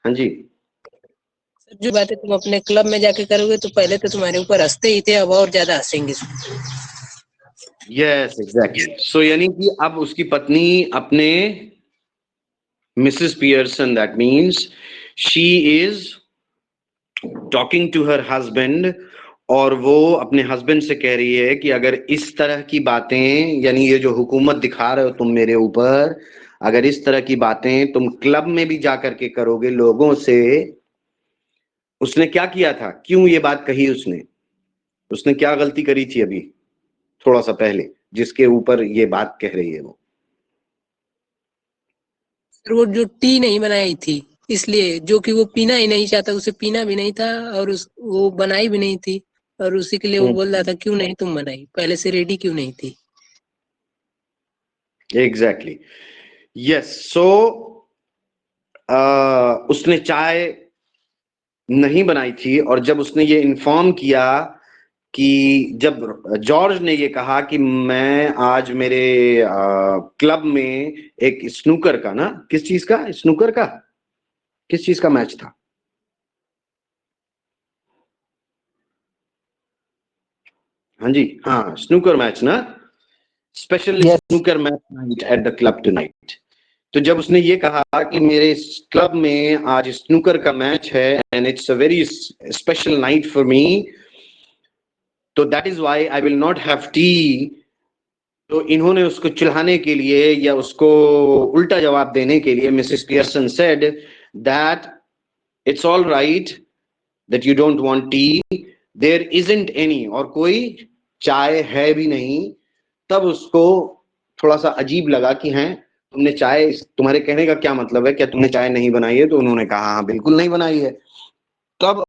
हाँ जी, जो बातें तुम अपने क्लब में जाके करोगे तो पहले तो तुम्हारे ऊपर हंसते ही थे, अब और ज्यादा हंसेंगे। Yes exactly. सो यानी कि अब उसकी पत्नी अपने Mrs Pearson, that means she is talking to her husband, और वो अपने हस्बैंड से कह रही है कि अगर इस तरह की बातें, यानी ये जो हुकूमत दिखा रहे हो तुम मेरे ऊपर, अगर इस तरह की बातें तुम क्लब में भी जा करके करोगे लोगों से। उसने क्या किया था, क्यों ये बात कही उसने, उसने क्या गलती करी थी अभी थोड़ा सा पहले, जिसके ऊपर ये बात कह रही है वो? फिर वो जो टी नहीं बनाई थी, इसलिए, जो कि वो पीना ही नहीं चाहता, उसे पीना भी नहीं था, और वो बनाई भी नहीं थी, और उसी के लिए वो बोल रहा था क्यों नहीं तुम बनाई, पहले से रेडी क्यों नहीं थी। Exactly, yes. सो उसने चाय नहीं बनाई थी, और जब उसने ये इन्फॉर्म किया कि जब जॉर्ज ने ये कहा कि मैं आज मेरे क्लब में एक स्नूकर का, ना किस चीज का, स्नूकर का किस चीज का मैच था? हाँ जी, हाँ स्नूकर मैच ना, special snooker match night eight the club tonight. तो जब उसने ये कहा कि मेरे क्लब में आज स्नूकर का मैच है and it's a very special night for me, तो that is why I will not have tea. तो इन्होंने उसको चिढ़ाने के लिए या उसको उल्टा जवाब देने के लिए Mrs Pearson said that it's all right that you don't want tea, there isn't any, और कोई चाय है भी नहीं। तब उसको थोड़ा सा अजीब लगा कि हैं तुमने चाय, तुम्हारे कहने का क्या मतलब है, क्या तुमने चाय नहीं बनाई है? तो उन्होंने कहा हाँ बिल्कुल नहीं बनाई है। तब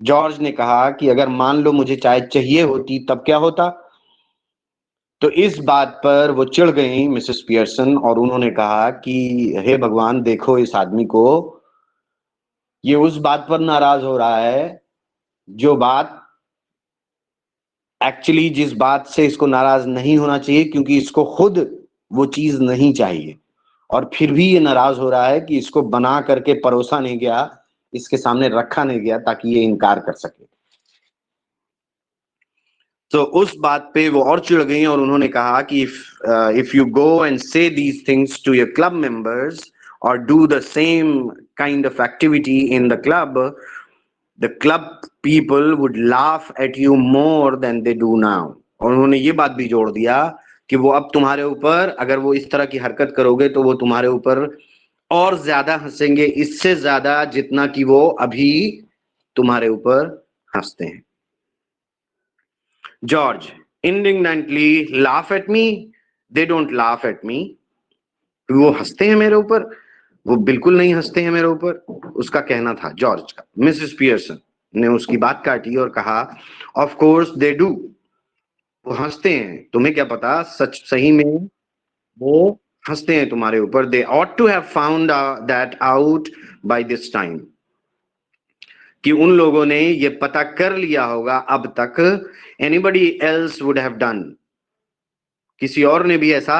जॉर्ज ने कहा कि अगर मान लो मुझे चाय चाहिए होती तब क्या होता? तो इस बात पर वो चिढ़ गई मिसेस पियर्सन, और उन्होंने कहा कि हे भगवान, देखो इस आदमी को, ये उस बात पर नाराज हो रहा है जो बात एक्चुअली, जिस बात से इसको नाराज नहीं होना चाहिए, क्योंकि इसको खुद वो चीज नहीं चाहिए, और फिर भी ये नाराज हो रहा है कि इसको बना करके परोसा नहीं गया, इसके सामने रखा नहीं गया ताकि ये इनकार कर सके। तो उस बात पे वो और चिढ़ गई और उन्होंने कहा कि if you go and say these things to your club members और do the same kind of activity in the club people would laugh at you more than they do now. और उन्होंने ये बात भी जोड़ दिया कि वो अब तुम्हारे ऊपर, अगर वो इस तरह की हरकत करोगे तो वो तुम्हारे ऊपर और ज्यादा हंसेंगे, इससे ज्यादा जितना कि वो अभी तुम्हारे ऊपर हंसते हैं। George indignantly laugh at me, they don't laugh at me। वो हंसते हैं मेरे ऊपर? वो बिल्कुल नहीं हंसते हैं मेरे ऊपर, उसका कहना था जॉर्ज का। मिसेस पियर्सन ने उसकी बात काटी और कहा ऑफ कोर्स दे डू, वो हंसते हैं, तुम्हें क्या पता, सच सही में वो हंसते हैं तुम्हारे ऊपर। दे ought to have found that out by this time, कि उन लोगों ने ये पता कर लिया होगा अब तक। Anybody else would have done, किसी और ने भी ऐसा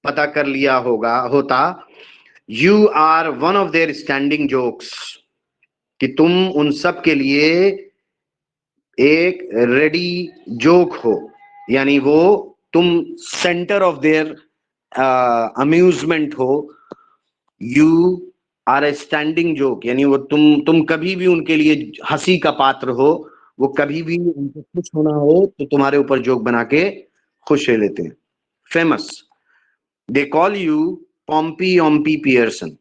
पता कर लिया होता। You are one of their standing jokes, कि तुम उन सब के लिए एक रेडी जोक हो, यानी वो तुम सेंटर ऑफ देयर अम्यूजमेंट हो। You are a standing joke, यानी वो तुम कभी भी उनके लिए हंसी का पात्र हो। वो कभी भी उनको खुश होना हो तो तुम्हारे ऊपर जोक बना के खुश ले लेते हैं। Famous, they call you Pompy Ompy Pearson.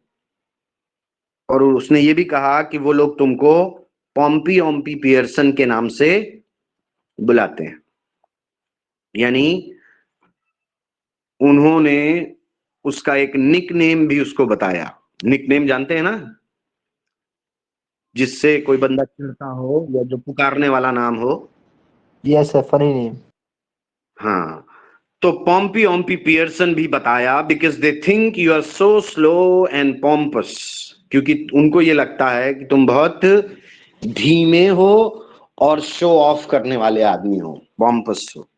और उसने ये भी कहा कि वो लोग तुमको पॉम्पी ओम्पी पियर्सन के नाम से बुलाते हैं, यानी उन्होंने उसका एक निक नेम भी उसको बताया। निक नेम जानते हैं ना, जिससे कोई बंदा चिढ़ता हो या जो पुकारने वाला नाम हो। Yes sir, funny name. हाँ, तो पॉम्पी ओम्पी पियर्सन भी बताया, because they think you are so slow and pompous, क्योंकि उनको ये लगता है कि तुम बहुत धीमे हो और शो ऑफ करने वाले आदमी हो, पॉम्पस हो।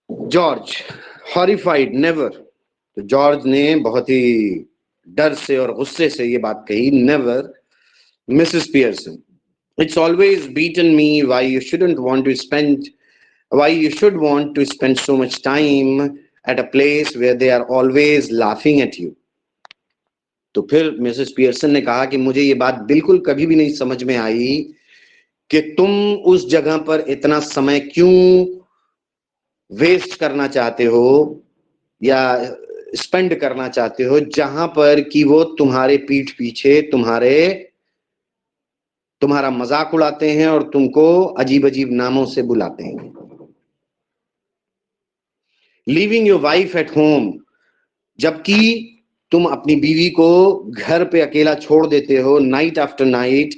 जॉर्ज हॉरिफाइड नेवर, तो जॉर्ज ने बहुत ही डर से और गुस्से से ये बात कही, never Mrs Pearson, it's always beaten me why you shouldn't want to spend why you should want to spend so much time at a place where they are always laughing at you. तो फिर Mrs Pearson ने कहा कि मुझे ये बात बिल्कुल कभी भी नहीं समझ में आई कि तुम उस जगह पर इतना समय क्यों वेस्ट करना चाहते हो या स्पेंड करना चाहते हो जहां पर कि वो तुम्हारे पीठ पीछे तुम्हारा मजाक उड़ाते हैं और तुमको अजीब अजीब नामों से बुलाते हैं. Leaving your wife at home, जबकि तुम अपनी बीवी को घर पे अकेला छोड़ देते हो night after night,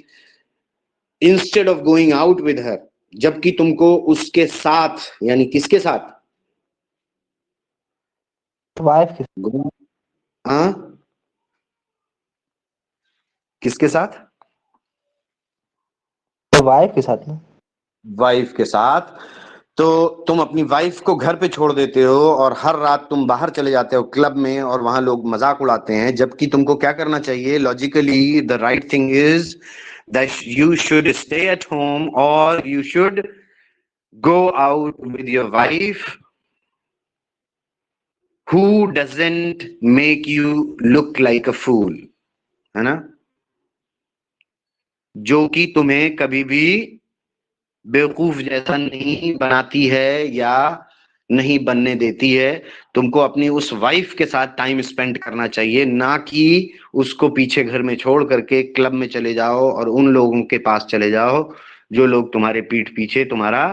instead of going out with her, जबकि तुमको उसके साथ, यानी किसके साथ, वाइफ के हाँ किसके साथ, वाइफ के साथ में वाइफ के साथ. तो तुम अपनी वाइफ को घर पे छोड़ देते हो और हर रात तुम बाहर चले जाते हो क्लब में और वहां लोग मजाक उड़ाते हैं, जबकि तुमको क्या करना चाहिए, logically the right thing is that you should stay at home और you should go out with your wife who doesn't make you look like a fool, है ना, जो कि तुम्हें कभी भी बेवकूफ जैसा नहीं बनाती है या नहीं बनने देती है. तुमको अपनी उस वाइफ के साथ टाइम स्पेंड करना चाहिए, ना कि उसको पीछे घर में छोड़ करके क्लब में चले जाओ और उन लोगों के पास चले जाओ जो लोग तुम्हारे पीठ पीछे तुम्हारा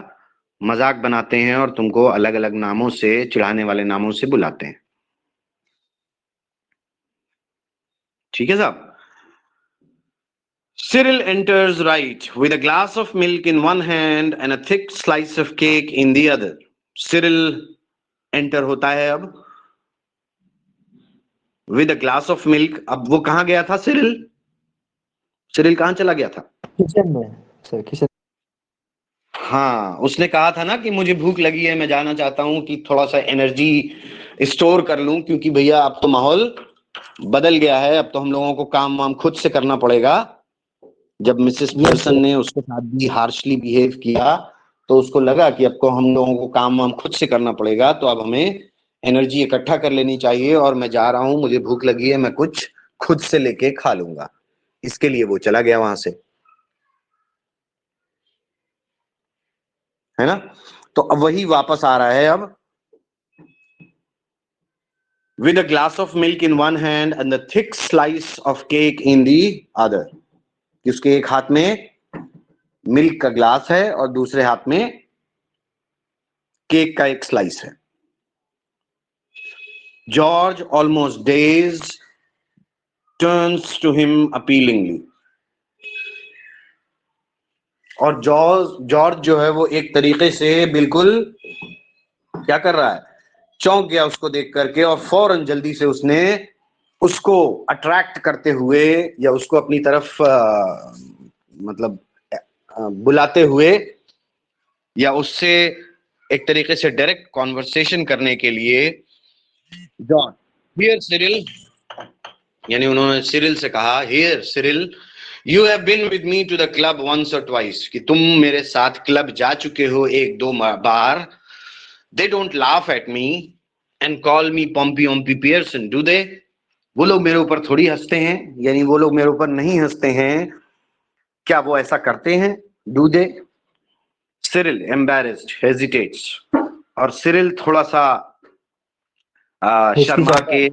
मजाक बनाते हैं और तुमको अलग अलग नामों से, चिढ़ाने वाले नामों से बुलाते हैं. ठीक है साहब. Cyril enters right with a glass of milk in one hand and a thick slice of cake in the other. Cyril enter होता है अब with a glass of milk. अब वो कहाँ गया था सिरिल? सिरिल कहाँ चला गया था? किचन में सर, किचन. हाँ, उसने कहा था ना कि मुझे भूख लगी है, मैं जाना चाहता हूँ कि थोड़ा सा एनर्जी स्टोर कर लूं, क्योंकि भैया अब तो माहौल बदल गया है, अब तो हम लोगों को काम वाम खुद से करना पड़ेगा. जब मिसेस पियर्सन ने उसके साथ भी हार्शली बिहेव किया तो उसको लगा कि अब को हम लोगों को काम वाम खुद से करना पड़ेगा, तो अब हमें एनर्जी इकट्ठा कर लेनी चाहिए और मैं जा रहा हूं, मुझे भूख लगी है, मैं कुछ खुद से लेके खा लूंगा. इसके लिए वो चला गया वहां से, है ना. तो अब वही वापस आ रहा है अब with a glass of milk in one hand and the thick slice of cake in the other. उसके एक हाथ में मिल्क का ग्लास है और दूसरे हाथ में केक का एक स्लाइस है. George almost dazed turns to him appealingly. और जॉर्ज जो है वो एक तरीके से बिल्कुल क्या कर रहा है, चौंक गया उसको देख करके और फौरन जल्दी से उसने उसको अट्रैक्ट करते हुए या उसको अपनी तरफ मतलब बुलाते हुए या उससे एक तरीके से डायरेक्ट कॉन्वर्सेशन करने के लिए, जॉन हियर सिरिल, यानी उन्होंने सिरिल से कहा, here Cyril you have been with me to the club once और ट्वाइस, कि तुम मेरे साथ क्लब जा चुके हो एक दो बार. They don't laugh at me and call me Pompy Ompy Pearson do they. वो लोग मेरे ऊपर थोड़ी हंसते हैं, यानी वो लोग मेरे ऊपर नहीं हंसते हैं, क्या वो ऐसा करते हैं? Do they? Cyril embarrassed hesitates, और सिरिल थोड़ा सा शर्मा के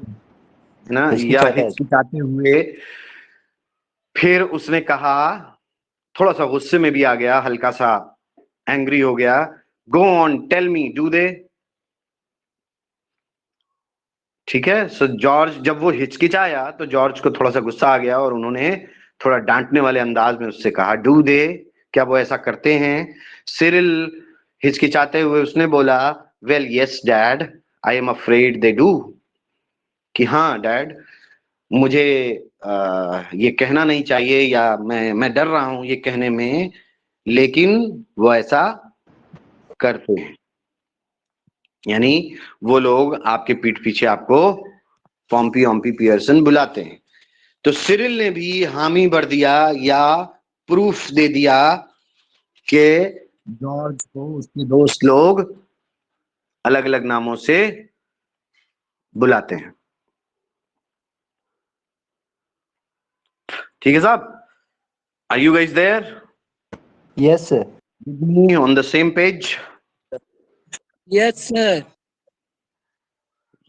ना या हिचकिचाते हुए फिर उसने कहा, थोड़ा सा गुस्से में भी आ गया, हल्का सा एंग्री हो गया, go on tell me do they. ठीक है. सो जॉर्ज जब वो हिचकिचाया तो जॉर्ज को थोड़ा सा गुस्सा आ गया और उन्होंने थोड़ा डांटने वाले अंदाज में उससे कहा, डू दे, क्या वो ऐसा करते हैं? सिरिल हिचकिचाते हुए उसने बोला, well yes dad, I am afraid they do, कि हाँ डैड, मुझे ये कहना नहीं चाहिए या मैं डर रहा हूं ये कहने में, लेकिन वो ऐसा करते हैं. यानी वो लोग आपके पीठ पीछे आपको पॉम्पी ऑम्पी पियर्सन बुलाते हैं। तो सिरिल ने भी हामी भर दिया या प्रूफ दे दिया कि जॉर्ज को उसके दोस्त लोग अलग अलग नामों से बुलाते हैं। ठीक है साहब, are you guys there Yes, sir. On the same page? Yes sir.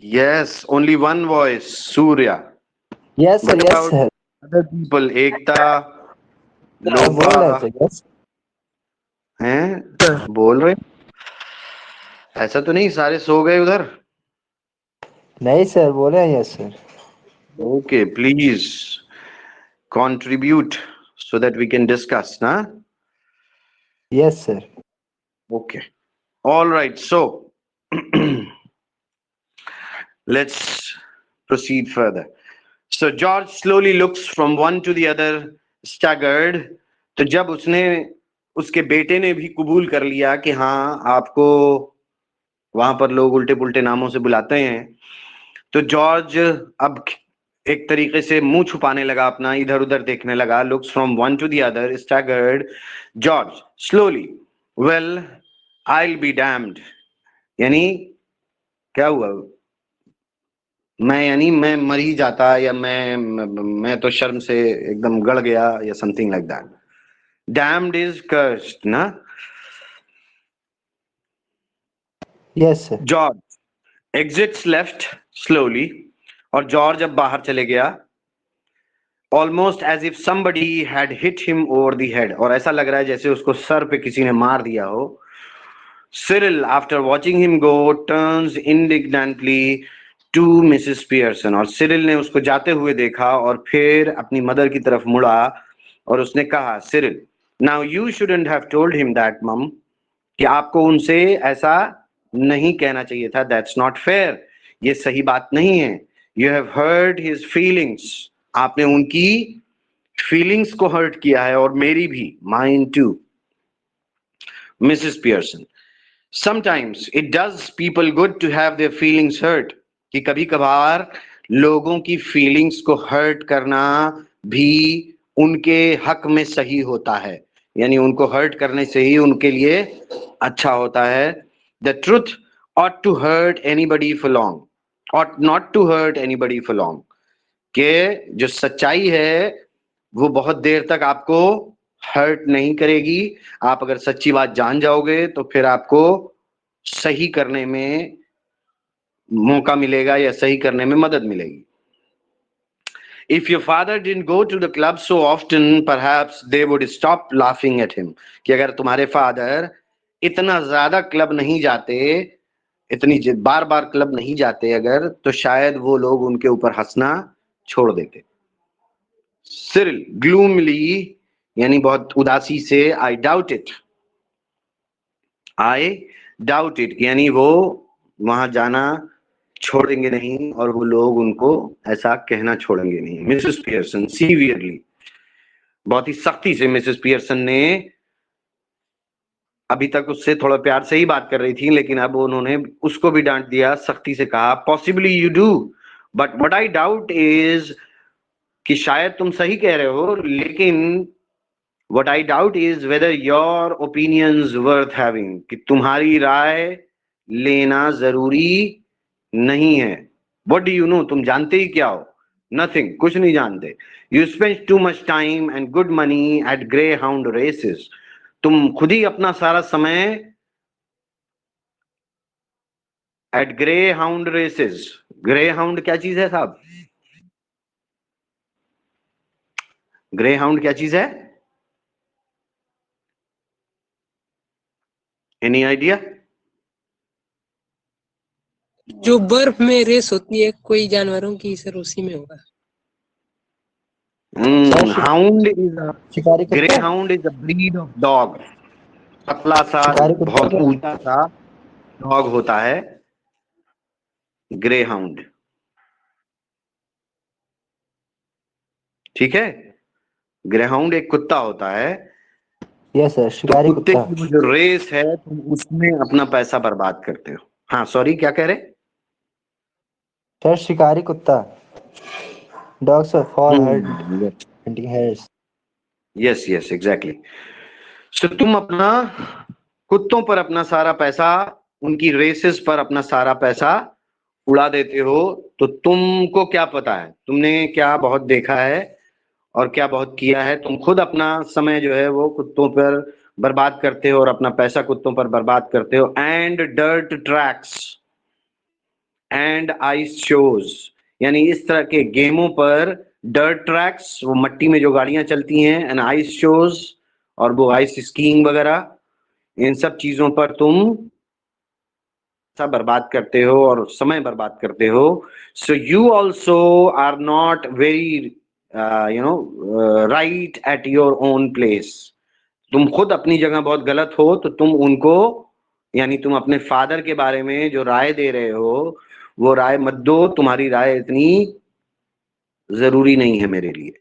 Yes, only one voice, Surya. Yes, sir. What Yes, about sir. other people? Ekta, sir बोल रहे हैं लोपा सर। Yes. हैं? बोल रहे? ऐसा तो नहीं सारे सो गए उधर? नहीं सर बोल रहे हैं। Yes, sir. Okay, please contribute so that we can discuss, ना? Yes, sir. Okay. All right. So let's proceed further. So George slowly looks from one to the other, staggered. तो जब उसने उसके बेटे ने भी कबूल कर लिया कि हाँ आपको वहां पर लोग उल्टे पुल्टे नामों से बुलाते हैं, तो जॉर्ज अब एक तरीके से मुंह छुपाने लगा अपना, इधर उधर देखने लगा। Looks from one to the other, staggered George slowly, well I will be damned, यानी क्या हुआ, मैं यानी मैं मर ही जाता, या मैं तो शर्म से एकदम गड़ गया, या something like that. Damned is cursed ना। Yes, sir. George exits left slowly, और जॉर्ज अब बाहर चले गया। Almost as if somebody had hit him over the head, और ऐसा लग रहा है जैसे उसको सर पे किसी ने मार दिया हो। Cyril, after watching him go, turns indignantly to Mrs. Pearson, और सिरिल ने उसको जाते हुए देखा और फिर अपनी मदर की तरफ मुड़ा और उसने कहा, Cyril, now you shouldn't have told him that, mum, कि आपको उनसे ऐसा नहीं कहना चाहिए था, that's not fair, ये सही बात नहीं है। You have hurt his feelings, आपने उनकी फीलिंग्स को हर्ट किया है, और मेरी भी, mine too. Mrs. Pearson, sometimes it does people good to have their feelings hurt, कि कभी कभार लोगों की फीलिंग्स को हर्ट करना भी उनके हक में सही होता है, यानी उनको हर्ट करने से ही उनके लिए अच्छा होता है। The truth ought to hurt anybody for long, ought not to hurt anybody for long, कि जो सच्चाई है वो बहुत देर तक आपको हर्ट नहीं करेगी। आप अगर सच्ची बात जान जाओगे तो फिर आपको सही करने में मौका मिलेगा, या सही करने में मदद मिलेगी। If your father didn't go to the club so often, perhaps they would stop laughing at him, कि अगर तुम्हारे फादर इतना ज्यादा क्लब नहीं जाते, इतनी बार बार क्लब नहीं जाते अगर, तो शायद वो लोग उनके ऊपर हंसना छोड़ देते। सिरिल ग्लूमली, यानी बहुत उदासी से, I doubt it, I doubt it, यानी वो वहां जाना छोड़ेंगे नहीं, और वो लोग उनको ऐसा कहना छोड़ेंगे नहीं। मिसेस पियर्सन सीवियरली, बहुत ही सख्ती से मिसेस पियर्सन ने, अभी तक उससे थोड़ा प्यार से ही बात कर रही थी, लेकिन अब उन्होंने उसको भी डांट दिया, सख्ती से कहा, possibly you do, but what I doubt is, कि शायद तुम सही कह रहे हो, लेकिन what I doubt is whether your opinions worth having, कि तुम्हारी राय लेना जरूरी नहीं है। What do you know, तुम जानते ही क्या हो? Nothing, कुछ नहीं जानते। You spend too much time and good money at greyhound races, तुम खुद ही अपना सारा समय at greyhound races, greyhound क्या चीज है साहब? greyhound क्या चीज है? Any idea? जो बर्फ में रेस होती है कोई जानवरों की, सर उसी में होगा। Hound is a शिकारी कुत्ता। greyhound is a breed of dog, पतला सा शिकारी कुत्ता बहुत क्या? ऊंचा सा डॉग होता है ग्रेहाउंड। ठीक है, ग्रेहाउंड एक कुत्ता होता है। Yes, sir. तो शिकारी कुत्ते कुत्ता। की वो जो रेस है तुम उसमें अपना पैसा बर्बाद करते हो। हाँ सॉरी, क्या कह रहे? सर शिकारी कुत्ता। Dogs are for hunting hares. Yes yes exactly. So तुम अपना कुत्तों पर अपना सारा पैसा, उनकी रेसेस पर अपना सारा पैसा उड़ा देते हो। तो तुमको क्या पता है, तुमने क्या बहुत देखा है और क्या बहुत किया है। तुम खुद अपना समय जो है वो कुत्तों पर बर्बाद करते हो और अपना पैसा कुत्तों पर बर्बाद करते हो। And dirt tracks and ice shows, यानी इस तरह के गेमों पर, डर्ट ट्रैक्स वो मट्टी में जो गाड़ियां चलती हैं, एंड आइस शोज और वो आइस स्कीइंग वगैरह, इन सब चीजों पर तुम सब बर्बाद करते हो और समय बर्बाद करते हो। So you also are not very right at your own place. तुम खुद अपनी जगह बहुत गलत हो। तो तुम उनको, यानी तुम अपने फादर के बारे में जो राय दे रहे हो वो राय मत दो। तुम्हारी राय इतनी जरूरी नहीं है मेरे लिए।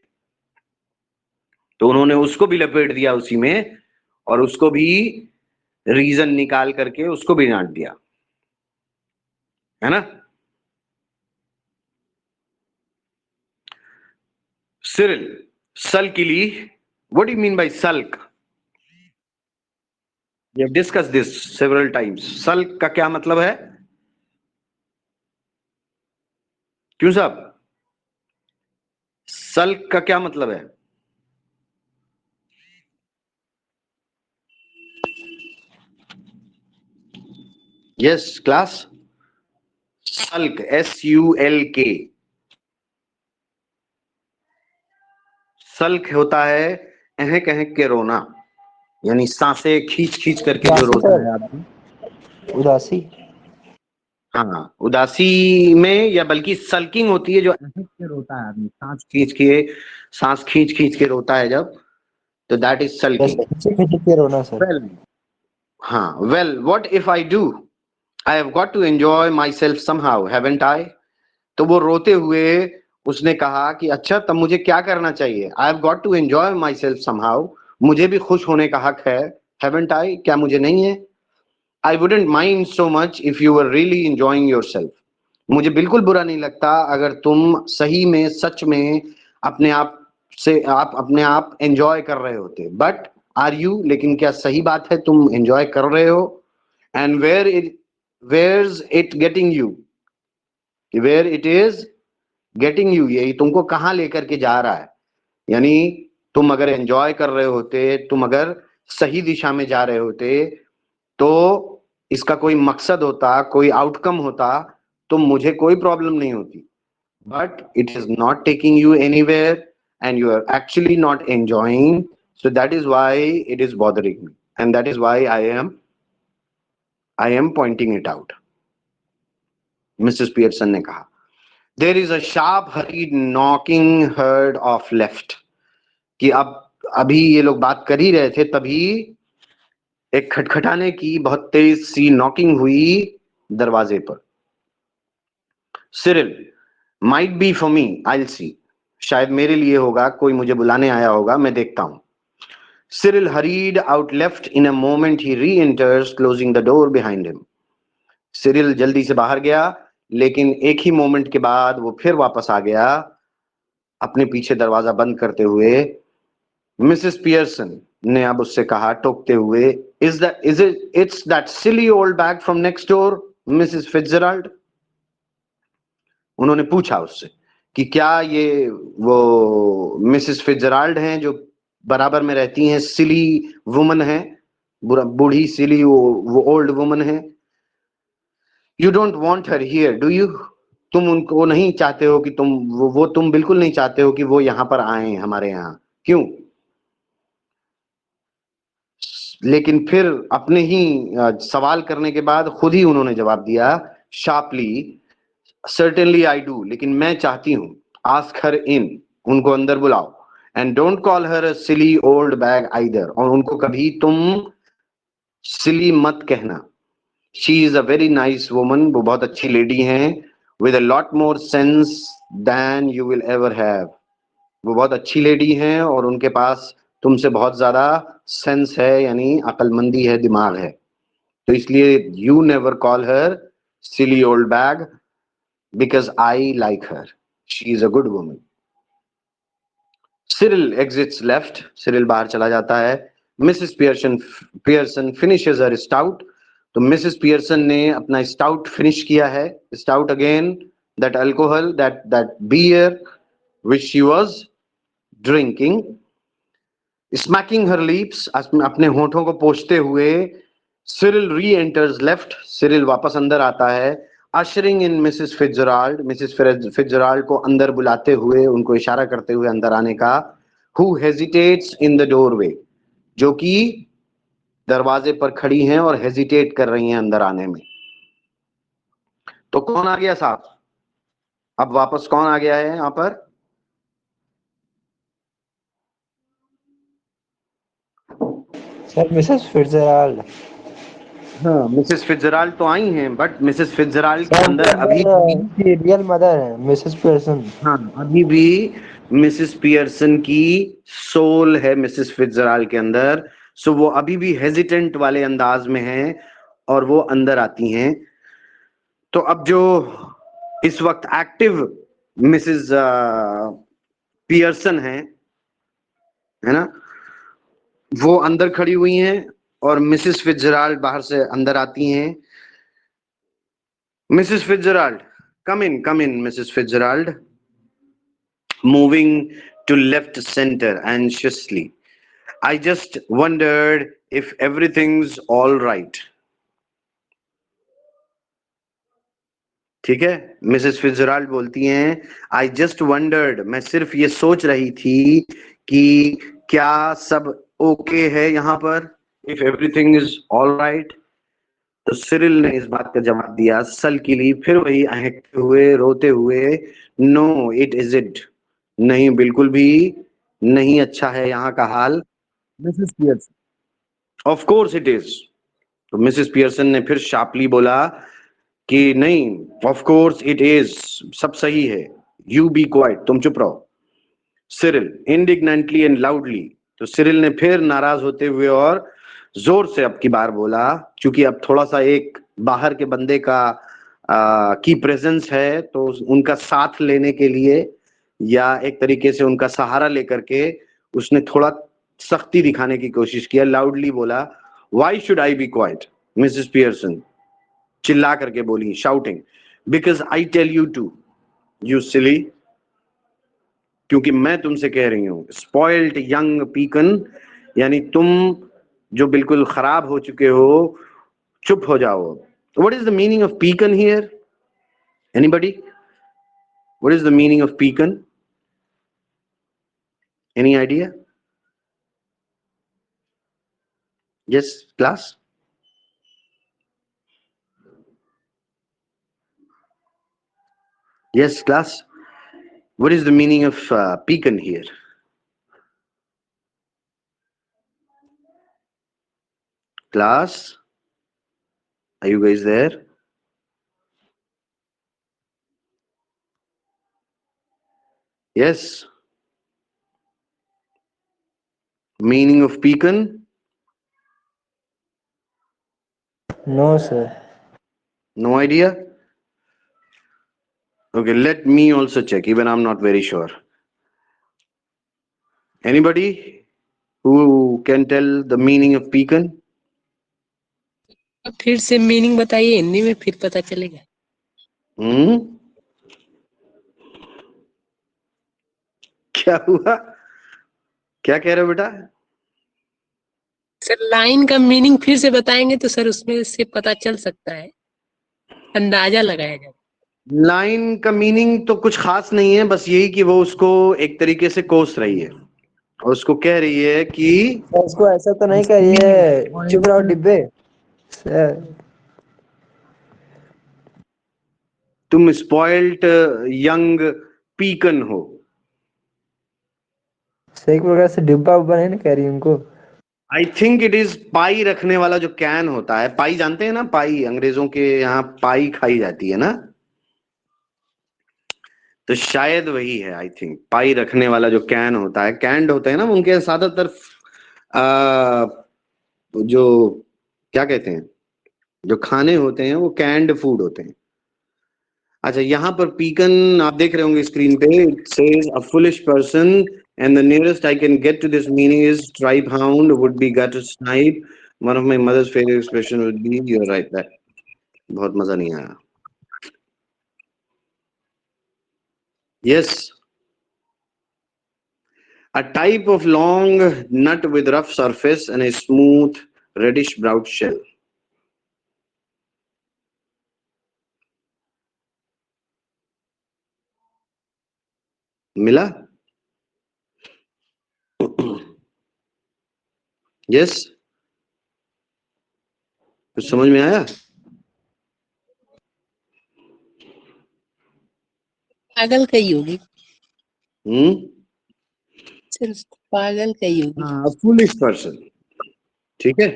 तो उन्होंने उसको भी लपेट दिया उसी में और उसको भी रीजन निकाल करके उसको भी डांट दिया, है ना। Cyril, sulkily, what do you mean by sulk? We have discussed this several times. Sulk का क्या मतलब है? क्यों साहब? Sulk का क्या मतलब है? Yes, class. Sulk, SULK. Sulk होता है अहक अहक के रोना, यानी सांसें खींच खींच करके जो उदासी रोता सर। है आदमी। उदासी। हाँ, उदासी में, या बल्कि सल्किंग होती है जो अहक के रोता है आदमी, सांस खींच खींच के रोता है जब, तो that is yes sulking. Sir, खिंचे खिंचे के रोना सर। वेल, हाँ, well, what if I do, I have got to enjoy myself somehow, haven't I. तो वो रोते हुए उसने कहा कि अच्छा, तब मुझे क्या करना चाहिए। I have got to enjoy myself somehow, मुझे भी खुश होने का हक है। हैवंट आई, क्या मुझे नहीं है। I wouldn't mind so much if you were really enjoying your self, मुझे बिल्कुल बुरा नहीं लगता अगर तुम सही में, सच में अपने आप से, आप अपने आप एंजॉय कर रहे होते। बट आर यू, लेकिन क्या सही बात है तुम एंजॉय कर रहे हो। And where it getting you, where it is getting you, यही तुमको कहाँ लेकर के जा रहा है। यानी तुम अगर एंजॉय कर रहे होते, तुम अगर सही दिशा में जा रहे होते, तो इसका कोई मकसद होता, कोई आउटकम होता, तो मुझे कोई प्रॉब्लम नहीं होती। But it is not taking you anywhere and you are actually not enjoying, so that is why it is bothering me and that is why I am pointing it out. Mrs Pearson ने कहा, there is a sharp hurried knocking heard off left, कि अब अभी ये लोग बात कर ही रहे थे, तभी एक खटखटाने की बहुत तेज सी नॉकिंग हुई दरवाजे पर। Cyril, might be for me, I will see, शायद मेरे लिए होगा, कोई मुझे बुलाने आया होगा, मैं देखता हूं। Cyril hurried out left in a moment he reenters closing the door behind him. Cyril जल्दी से बाहर गया, लेकिन एक ही मोमेंट के बाद वो फिर वापस आ गया, अपने पीछे दरवाजा बंद करते हुए। मिसेस पियर्सन ने अब उससे कहा, टोकते हुए, is it it's that silly old bag from next door, Mrs Fitzgerald. उन्होंने पूछा उससे कि क्या ये वो मिसेस फिट्जराल्ड हैं जो बराबर में रहती हैं, सिली वुमन है, बूढ़ी सिली, वो ओल्ड वुमन है। You don't want her here do you, तुम उनको नहीं चाहते हो कि तुम वो तुम बिल्कुल नहीं चाहते हो कि वो यहाँ पर आए हमारे यहाँ, क्यों। लेकिन फिर अपने ही सवाल करने के बाद खुद ही उन्होंने जवाब दिया शार्पली, सर्टेनली आई डू, लेकिन मैं चाहती हूँ। आस्क हर इन, उनको अंदर बुलाओ। And don't call her a silly old bag either, और उनको कभी तुम सिली मत कहना। She is a very nice woman, वो बहुत अच्छी लेडी हैं, with a lot more sense than you will ever have, वो बहुत अच्छी लेडी हैं और उनके पास तुमसे बहुत ज्यादा सेंस है, यानी अकलमंदी है, दिमाग है। तो इसलिए you never call her silly old bag, because I like her. She is a good woman. Cyril exits left. Cyril बाहर चला जाता है. Mrs. Pearson finishes her stout. तो Mrs. Pearson ने अपना stout finish किया है. Stout again, that alcohol, that beer which she was drinking. Smacking her lips, अपने होठों को पोंछते हुए, Cyril re-enters left. Cyril वापस अंदर आता है. Ushering in Mrs. Fitzgerald. Mrs. Fitzgerald को अंदर बुलाते हुए, उनको इशारा करते हुए अंदर आने का. Who hesitates in the doorway, जो कि दरवाजे पर खड़ी हैं और हेजिटेट कर रही हैं अंदर आने में. तो कौन आ गया साहब? अब वापस कौन आ गया है यहां पर? Sir Mrs Fitzgerald. हाँ, मिसेस फिट्जराल्ड तो आई हैं, बट मिसेस फिट्जराल्ड के सर अंदर अभी की रियल मदर है मिसेस पियर्सन. हाँ, अभी भी मिसेस पियर्सन की सोल है मिसेस फिट्जराल्ड के अंदर. सो वो अभी भी हेजिटेंट वाले अंदाज में हैं और वो अंदर आती हैं. तो अब जो इस वक्त एक्टिव मिसेस पियर्सन है ना, वो अंदर खड़ी हुई हैं और मिसेस फिट्जराल्ड बाहर से अंदर आती हैं. Mrs Fitzgerald, come in, Mrs. Fitzgerald. Moving to left center anxiously. I just wondered if everything's all right. ठीक है, मिसेस फिट्जराल्ड बोलती हैं, I just wondered, मैं सिर्फ ये सोच रही थी कि क्या सब ओके है यहाँ पर, if everything is all right. तो सिरिल ने इस बात का जवाब दिया सल्कीली, फिर वही आहकते हुए, रोते हुए, नो इट इज इट, नहीं बिल्कुल भी नहीं अच्छा है यहाँ का हाल. Mrs Pearson, of course it is. तो मिसेस पियर्सन ने फिर शार्पली बोला कि नहीं, ऑफ कोर्स इट इज, सब सही है. यू बी क्वाइट, तुम चुप रहो. Cyril indignantly and loudly. तो सिरिल ने फिर नाराज होते हुए और जोर से अब की बार बोला, क्योंकि अब थोड़ा सा एक बाहर के बंदे का की प्रेजेंस है, तो उनका साथ लेने के लिए या एक तरीके से उनका सहारा लेकर के उसने थोड़ा सख्ती दिखाने की कोशिश किया. लाउडली बोला, why should I be quiet. Mrs Pearson चिल्ला करके बोली, shouting, because I tell you to, you silly, क्योंकि मैं तुमसे कह रही हूं. स्पॉइल्ड यंग पीकन, यानी तुम जो बिल्कुल खराब हो चुके हो, चुप हो जाओ. What is the meaning of pecan here? Anybody? What is the meaning of pecan? Any idea? Yes, class? Yes, class? What is the meaning of pecan here? Class? Are you guys there? Yes. Meaning of pecan? No sir. No idea? Okay, let me also check, even I'm not very sure. Anybody who can tell the meaning of pecan? फिर से meaning बताइए हिंदी में, फिर पता चलेगा. क्या हुआ? क्या कह रहे हो बेटा? सर लाइन का मीनिंग फिर से बताएंगे तो सर उसमें से पता चल सकता है, अंदाजा लगाया जाए. लाइन का मीनिंग तो कुछ खास नहीं है, बस यही कि वो उसको एक तरीके से कोस रही है और उसको कह रही है कि उसको ऐसा तो नहीं कह रही है, चुप रहो डिब्बे. सर तुम स्पॉइल्ड यंग पीकन हो. एक प्रकार से डिब्बा उब्बा नहीं ना कह रही उनको. I think it is pi रखने वाला जो कैन होता है. पाई जानते हैं ना, पाई अंग्रेजों के यहाँ पाई खाई जाती है ना, तो शायद वही है. आई थिंक पाई रखने वाला जो कैन होता है, कैंड होते हैं ना उनके ज्यादातर जो क्या कहते हैं, जो खाने होते हैं वो कैंड फूड होते हैं. अच्छा, यहाँ पर पीकन आप देख रहे होंगे स्क्रीन पे, it says a foolish person and the nearest I can get to this meaning is tribe hound would be guttersnipe, one of my mother's favourite expressions would be you are right that. बहुत मजा नहीं आया। Yes, a type of long nut with rough surface and a smooth reddish brown shell. मिला? Yes, कुछ समझ में आया? पागल कही होगी, सिर्फ पागल कही होगी। हाँ, फुलिश पर्सन। ठीक है,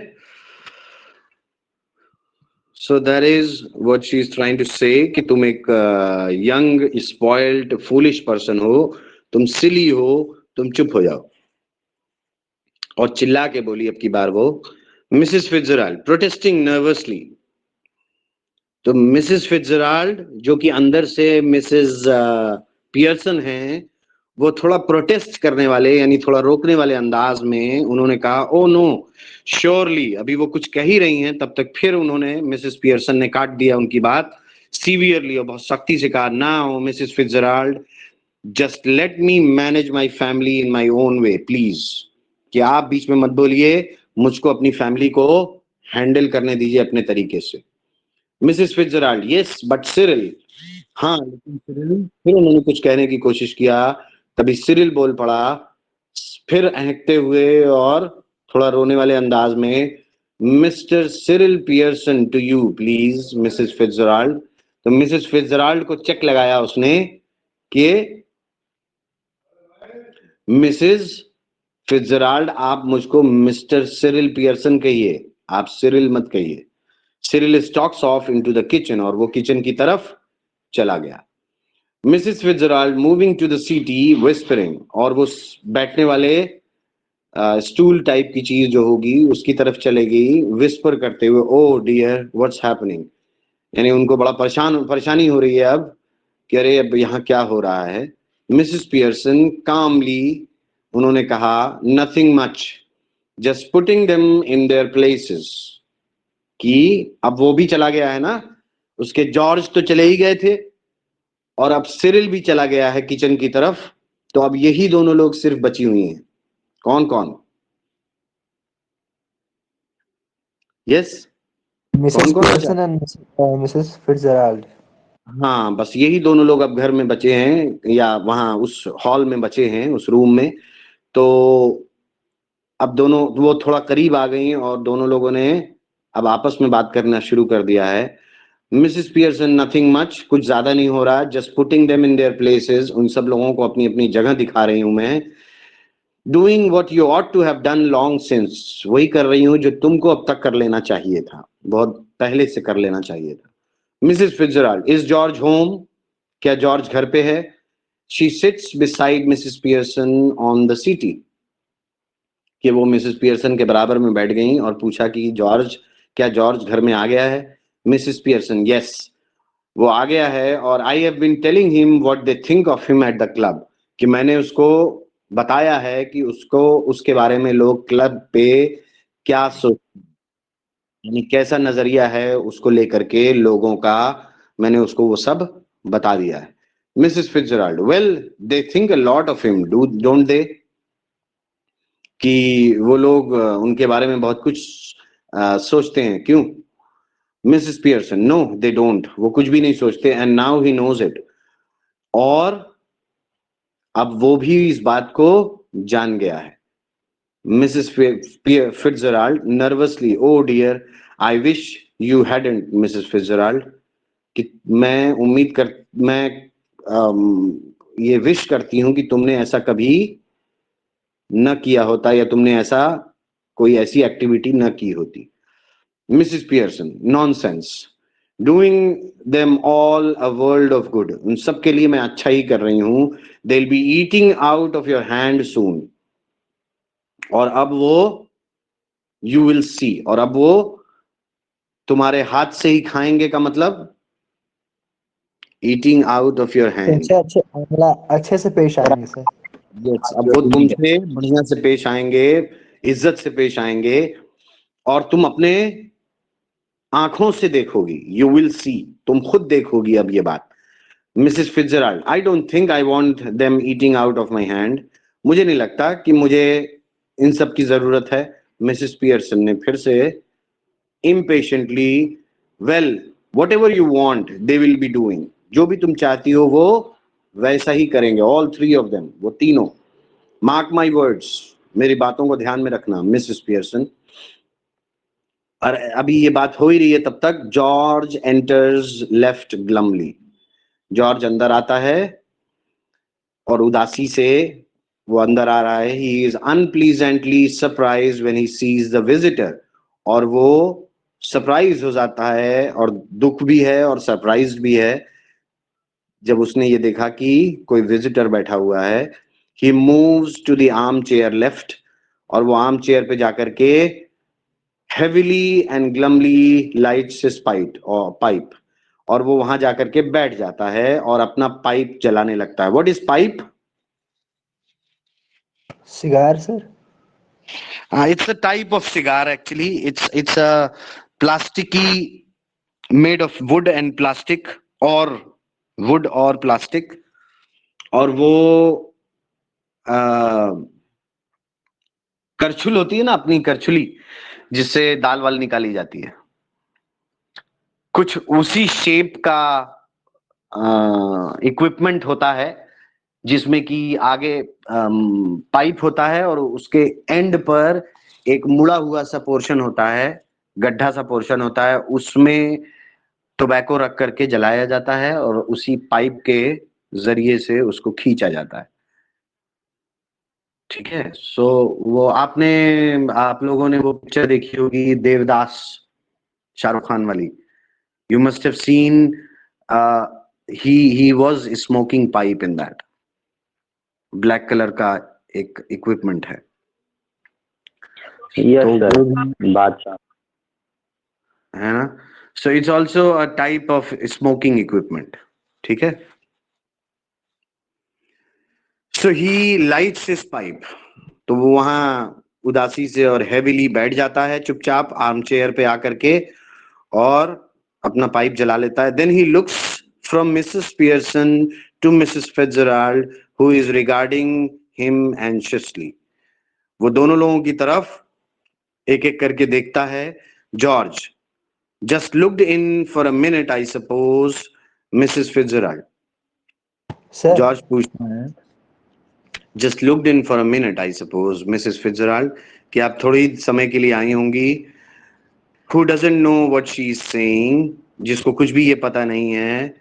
so that is what she is trying to say कि तुम एक यंग स्पॉइल्ड फूलिश पर्सन हो, तुम सिली हो, तुम चुप हो जाओ। और चिल्ला के बोली अब की बार वो मिसेस फिट्जराल्ड प्रोटेस्टिंग नर्वसली। तो मिसेस फिट्जराल्ड जो कि अंदर से मिसेस पियर्सन हैं, वो थोड़ा प्रोटेस्ट करने वाले यानी थोड़ा रोकने वाले अंदाज में उन्होंने कहा ओ नो श्योरली। अभी वो कुछ कह ही रही हैं तब तक फिर उन्होंने मिसेस पियर्सन ने काट दिया उनकी बात सीवियरली और बहुत सख्ती से कहा now Mrs Fitzgerald just let me manage my family in my own way please, कि आप बीच में मत बोलिए, मुझको अपनी फैमिली को हैंडल करने दीजिए अपने तरीके से। Mrs Fitzgerald yes but Cyril, हाँ लेकिन सिरिल, फिर उन्होंने कुछ कहने की कोशिश किया, तभी सिरिल बोल पड़ा फिर अहकते हुए और थोड़ा रोने वाले अंदाज में Mr Cyril Pearson to you please Mrs Fitzgerald. तो मिसेस फिट्जराल्ड को चेक लगाया उसने कि मिसेस फिट्जराल्ड आप मुझको मिस्टर सिरिल पियर्सन कहिए, आप सिरिल मत कहिए। Cyril stalks off into the kitchen, और वो किचन की तरफ चला गया। Mrs Fitzgerald moving to the settee whispering, और वो बैठने वाले स्टूल टाइप की चीज जो होगी उसकी तरफ चलेगी विस्पर करते हुए ओ डियर व्हाट्स हैपनिंग, यानी उनको बड़ा परेशानी हो रही है अब कि अरे अब यहाँ क्या हो रहा है। मिसेस पियर्सन कामली उन्होंने कहा nothing much just putting them in their places, कि अब वो भी चला गया है ना, उसके जॉर्ज तो चले ही गए थे और अब सिरिल भी चला गया है किचन की तरफ, तो अब यही दोनों लोग सिर्फ बची हुई हैं। कौन कौन? यस, मिसेस कौन कौन बचा? Pearson and Mrs Fitzgerald. हाँ, बस यही दोनों लोग अब घर में बचे हैं या वहां उस हॉल में बचे हैं, उस रूम में। तो अब दोनों वो थोड़ा करीब आ गई और दोनों लोगों ने अब आपस में बात करना शुरू कर दिया है। मिसेस पियर्सन नथिंग मच, कुछ ज्यादा नहीं हो रहा, just putting them in their places, उन सब लोगों को अपनी अपनी जगह दिखा रही हूं मैं। Doing what you ought to have done long since, वही कर रही हूं जो तुमको अब तक कर लेना चाहिए था, बहुत पहले से कर लेना चाहिए था। Mrs Fitzgerald is George home, क्या जॉर्ज घर पे है? She seats beside Mrs Pearson on the सीटी, कि वो मिसेस पियर्सन के बराबर में बैठ गई और पूछा कि जॉर्ज, क्या जॉर्ज घर में आ गया है? मिसेस पियर्सन यस, वो आ गया है और I have been telling him what they think of him at the club, कि मैंने उसको बताया है कि उसको उसके बारे में लोग क्लब पे क्या सोच, यानी कैसा नजरिया है उसको लेकर के लोगों का, मैंने उसको वो सब बता दिया है। Mrs Fitzgerald well they think a lot of him do don't they, कि वो लोग उनके बारे में बहुत कुछ सोचते हैं, क्यों? Mrs Pearson no they don't, वो कुछ भी नहीं सोचते and now he knows it, और अब वो भी इस बात को जान गया है। Mrs Fitzgerald nervously oh dear I wish you hadn't Mrs Fitzgerald, कि मैं ये विश करती हूं कि तुमने ऐसा कभी न किया होता या तुमने ऐसा कोई ऐसी एक्टिविटी न की होती। Mrs Pearson nonsense, doing them all a world of good, उन सब के लिए मैं अच्छा ही कर रही हूं। They will be eating out of your hand soon, और अब वो यू विल सी, और अब वो तुम्हारे हाथ से ही खाएंगे, का मतलब eating out of your hand. अच्छे अच्छे मतलब अच्छे से पेश आएंगे सर। Yes, अब वो तुमसे बढ़िया से पेश आएंगे, इज्जत से पेश आएंगे, और तुम अपने आंखों से देखोगी, यू विल सी, तुम खुद देखोगी अब ये बात। Mrs Fitzgerald, I don't think I want them eating out of my hand. मुझे नहीं लगता कि मुझे इन सब की जरूरत है। मिसेस पियर्सन ने फिर से impatiently, well whatever you want they will be doing, जो भी तुम चाहती हो वो वैसा ही करेंगे, ऑल थ्री ऑफ देम, वो तीनों। मार्क माई वर्ड्स, मेरी बातों को ध्यान में रखना मिसेस पियर्सन। और अभी ये बात हो ही रही है तब तक जॉर्ज एंटर्स लेफ्ट ग्लमली। जॉर्ज अंदर आता है और उदासी से वो अंदर आ रहा है। He is unpleasantly surprise when he sees the visitor, और वो सरप्राइज हो जाता है, और दुख भी है और सरप्राइज भी है जब उसने ये देखा कि कोई विजिटर बैठा हुआ है। He moves to the armchair left, और वो आर्म चेयर पे जाकर के heavily and glumly lights his pipe, और वो वहां जाकर के बैठ जाता है और अपना पाइप जलाने लगता है। What is pipe? Cigar sir. It's a type of cigar actually. It's a plasticky, made of wood and plastic, or wood और plastic, और वो करछुल होती है ना, अपनी करछुली जिससे दाल वाल निकाली जाती है, कुछ उसी शेप का इक्विपमेंट होता है, जिसमें कि आगे पाइप होता है और उसके एंड पर एक मुड़ा हुआ सा पोर्शन होता है, गड्ढा सा पोर्शन होता है, उसमें टोबैको रख करके जलाया जाता है और उसी पाइप के जरिए से उसको खींचा जाता है। ठीक है, सो वो आप लोगों ने वो पिक्चर देखी होगी देवदास, शाहरुख खान वाली। You must have seen, he was smoking pipe in that. Black colour का एक इक्विपमेंट है। यस तो सर, वो भी बादशाह। है ना, so it's also a type of smoking equipment. ठीक है, सो ही लाइट्स हिज पाइप, तो वो वहां उदासी से और हेविली बैठ जाता है चुपचाप आर्म चेयर पे आकर के, और अपना पाइप जला लेता है। Then he looks from Mrs Pearson to Mrs Fitzgerald who is regarding him anxiously. वो दोनों लोगों की तरफ एक एक करके देखता है। George just looked in for a minute, I suppose, Mrs. Fitzgerald. Sir George पूछता है, just looked in for a minute, I suppose, Mrs. Fitzgerald, कि आप थोड़ी समय के लिए आई होंगी। Who doesn't know what she is saying? जिसको कुछ भी ये पता नहीं है।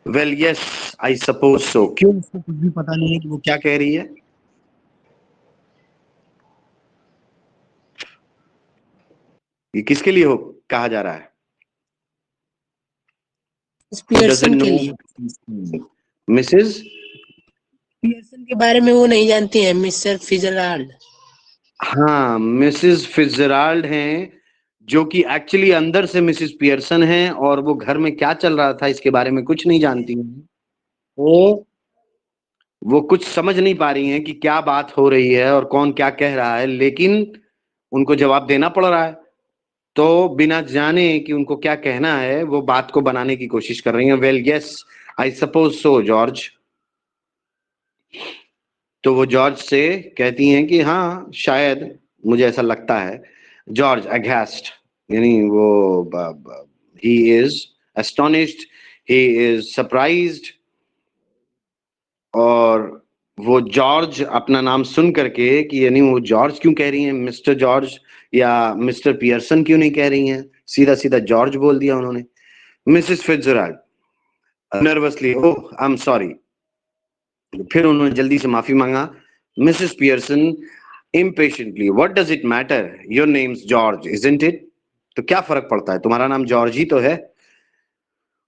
Well, yes, I suppose so. क्यों उसको कुछ भी पता नहीं है कि वो क्या कह रही है? ये किसके लिए कहा जा रहा है? पियर्सन के लिए। मिसेस पियर्सन के बारे में वो नहीं जानती है, मिस्टर फिजराल्ड। हाँ, मिसेस फिट्जराल्ड हैं, जो कि एक्चुअली अंदर से मिसेस पियर्सन हैं, और वो घर में क्या चल रहा था इसके बारे में कुछ नहीं जानती हैं। वो कुछ समझ नहीं पा रही हैं कि क्या बात हो रही है और कौन क्या कह रहा है, लेकिन उनको जवाब देना पड़ रहा है। तो बिना जाने कि उनको क्या कहना है, वो बात को बनाने की कोशिश कर रही हैं। Well yes, I suppose so George. तो वो जॉर्ज से कहती हैं कि हाँ शायद, मुझे ऐसा लगता है। जॉर्ज अगैस्ट, यानी वो he is astonished, he is surprised, और वो जॉर्ज अपना नाम सुन करके कि यानी वो जॉर्ज क्यों कह रही हैं, मिस्टर जॉर्ज या मिस्टर पियर्सन क्यों नहीं कह रही हैं, सीधा सीधा जॉर्ज बोल दिया उन्होंने। Mrs Fitzgerald nervously, oh I am sorry, फिर उन्होंने जल्दी से माफी मांगा। Mrs Pearson impatiently, what does it matter, your name's George, isn't it? तो क्या फर्क पड़ता है, तुम्हारा नाम जॉर्ज ही तो है।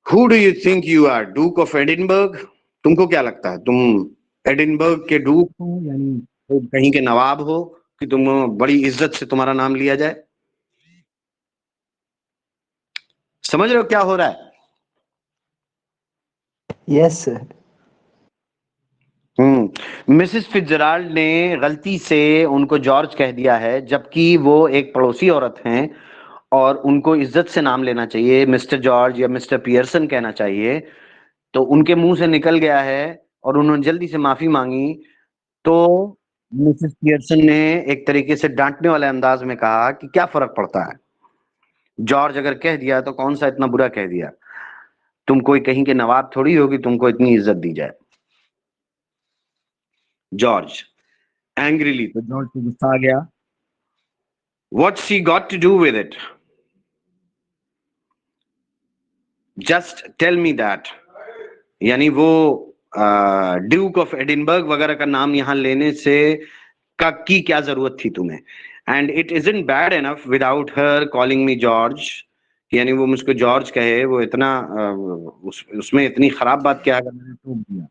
Who do you think you are, Duke of Edinburgh? तुमको क्या लगता है, तुम एडिनबर्ग के डूक हो, यानी कहीं के नवाब हो, कि तुम बड़ी इज्जत से तुम्हारा नाम लिया जाए? समझ रहे हो क्या हो रहा है? Yes, sir. मिसेस फिट्जराल्ड ने गलती से उनको जॉर्ज कह दिया है, जबकि वो एक पड़ोसी औरत हैं और उनको इज्जत से नाम लेना चाहिए, मिस्टर जॉर्ज या मिस्टर पियर्सन कहना चाहिए। तो उनके मुंह से निकल गया है और उन्होंने जल्दी से माफी मांगी। तो मिसेस पियर्सन ने एक तरीके से डांटने वाले अंदाज में कहा कि क्या फर्क पड़ता है, जॉर्ज अगर कह दिया तो कौन सा इतना बुरा कह दिया, तुम कोई कहीं के नवाब थोड़ी होगी तुमको इतनी इज्जत दी जाए। जॉर्ज एंग्रीली, तो जॉर्ज को गुस्सा आ गया। What's she got to do with it, just tell me that. यानी वो ड्यूक ऑफ एडिनबर्ग वगैरह का नाम यहां लेने से की क्या जरूरत थी तुम्हें? And it isn't bad enough without her calling me George. यानी वो मुझको जॉर्ज कहे, वो इतना उसमें इतनी खराब बात क्या अगर मैंने टोक दिया?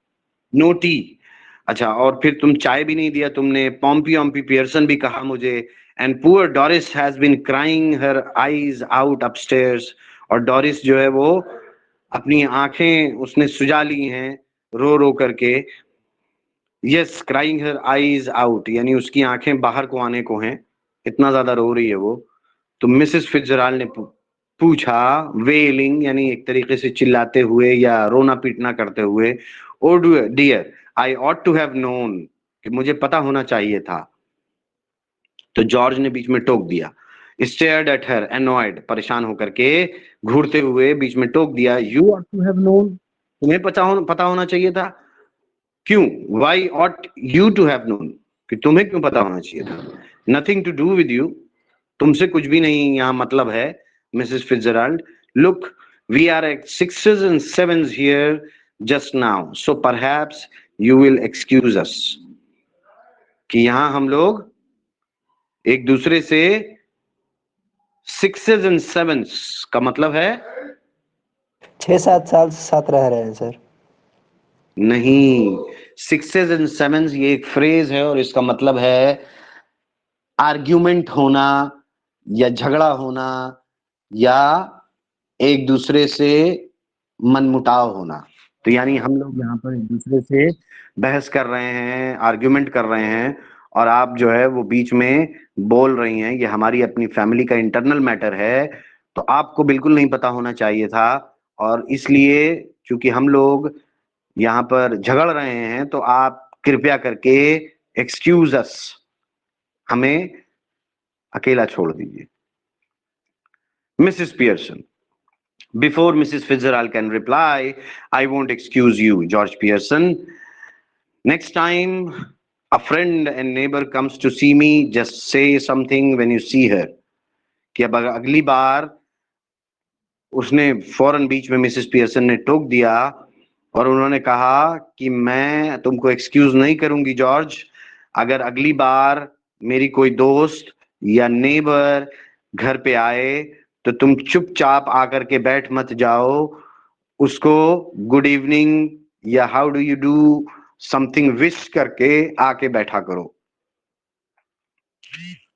No tea. अच्छा, और फिर तुम चाय भी नहीं दिया तुमने। पॉम्पी ऑम्पी पियर्सन भी कहा मुझे। And poor Doris has been crying her eyes out upstairs. और डोरिस जो है वो अपनी आंखें उसने सुजा ली हैं रो रो करके। Yes, crying her eyes out, यानी उसकी आंखें बाहर को आने को हैं, इतना ज्यादा रो रही है वो। तो मिसेस फिट्जराल्ड ने पूछा, वेलिंग यानी एक तरीके से चिल्लाते हुए या रोना पीटना करते हुए, oh dear I ought to have known, कि मुझे पता होना चाहिए था। तो जॉर्ज ने बीच में टोक दिया। स्टेयर्ड एट हर एनॉयड, परेशान होकर के घूरते हुए बीच में टोक दिया, you ought to have known, तुम्हें पता होना चाहिए था। क्यों? Why ought you to have known, कि तुम्हें क्यों पता होना चाहिए था? Nothing to do with you, तुमसे कुछ भी नहीं यहां मतलब है। Mrs Fitzgerald, look we are at sixes and sevens here just now, so perhaps you will excuse us. कि यहां हम लोग एक दूसरे से सिक्सेस एंड सेवेंस का मतलब है 6-7 साल से साथ रह रहे हैं सर। नहीं, सिक्सेस एंड सेवेंस ये एक फ्रेज है और इसका मतलब है आर्ग्यूमेंट होना या झगड़ा होना या एक दूसरे से मनमुटाव होना। तो यानी हम लोग यहाँ पर एक दूसरे से बहस कर रहे हैं, आर्ग्यूमेंट कर रहे हैं, और आप जो है वो बीच में बोल रही हैं, ये हमारी अपनी फैमिली का इंटरनल मैटर है, तो आपको बिल्कुल नहीं पता होना चाहिए था। और इसलिए चूंकि हम लोग यहाँ पर झगड़ रहे हैं तो आप कृपया करके एक्सक्यूज अस, हमें अकेला छोड़ दीजिए। Mrs Pearson, before Mrs. Fitzgerald can reply, I won't excuse you, George Pearson. Next time a friend and neighbor comes to see me, just say something when you see her. कि अब अगली बार, उसने फौरन बीच में मिसेस पियर्सन ने टोक दिया और उन्होंने कहा कि मैं तुमको एक्सक्यूज नहीं करूंगी जॉर्ज, अगर अगली बार मेरी कोई दोस्त या नेबर घर पे आए तो तुम चुपचाप आकर के बैठ मत जाओ, उसको गुड इवनिंग या how do you do something wish करके आके बैठा करो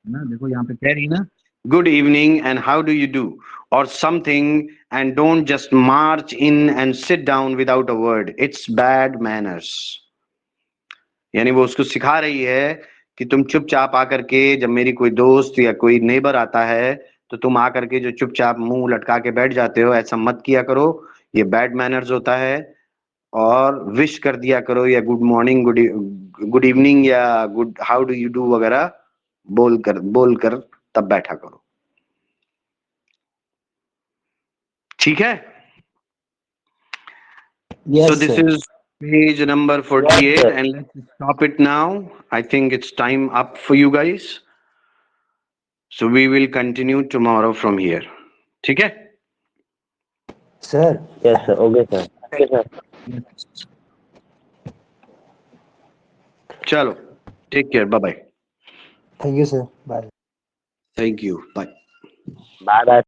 ना। देखो यहाँ पे कह रही ना, good evening and how do you do और something, and don't just march in and sit down without a word, it's bad manners. यानी वो उसको सिखा रही है कि तुम चुपचाप आकर के, जब मेरी कोई दोस्त या कोई नेबर आता है तो तुम आकर के जो चुपचाप मुंह लटका के बैठ जाते हो, ऐसा मत किया करो, ये बैड मैनर्स होता है। और विश कर दिया करो, या गुड मॉर्निंग, गुड इवनिंग या good how do you do वगैरह बोल कर तब बैठा करो, ठीक है? Yes, So this sir. is page number 48 and let's stop it now. I think it's time up for you guys. So we will continue tomorrow from here. ठीक है? Sir, Yes, sir. Okay, sir. Okay, sir. चलो, take care, bye bye. thank you, sir. Bye. Thank you, bye. Bye, bye.